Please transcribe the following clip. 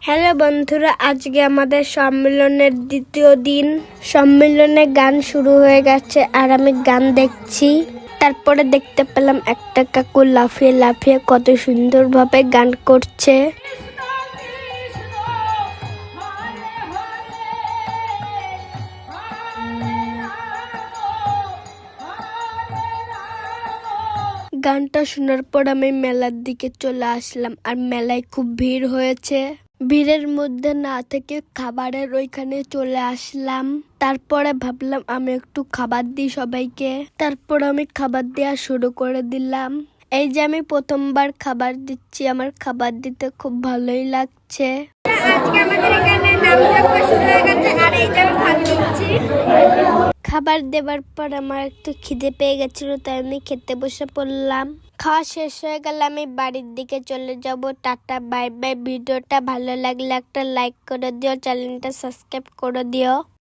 Hello বন্ধুরা, আজকে আমাদের সম্মেলনের দ্বিতীয় দিন। সম্মেলনে গান শুরু হয়ে গেছে আর আমি গান দেখছি। তারপরে দেখতে পেলাম একটা কাকু লাফিয়ে লাফিয়ে কত সুন্দরভাবে গান করছে। গানটা শোনার পর আমি মেলার দিকে চলে আসলাম, আর মেলায় খুব ভিড় হয়েছে। ভিড়ের মধ্যে না থেকে খাবারের ওইখানে চলে আসলাম। তারপরে ভাবলাম আমি একটু খাবার দিই সবাইকে। তারপর আমি খাবার দেওয়া শুরু করে দিলাম। এই যে আমি প্রথমবার খাবার দিচ্ছি, আমার খাবার দিতে খুব ভালোই লাগছে। আজকে আমাদের এখানে নামযজ্ঞ শুরু হয়ে গেছে, আর এই যে আমি ভাত দিচ্ছি। খাবার দেবার পর আমার একটু খিদে পেয়ে গেছিল, তাই আমি খেতে বসে পড়লাম। খাওয়া শেষ হয়ে গেলে আমি বাড়ির দিকে চলে যাব। Tata, bye bye. ভিডিওটা ভালো লাগলে একটা লাইক করে দিও, চ্যানেলটা সাবস্ক্রাইব করে দিও।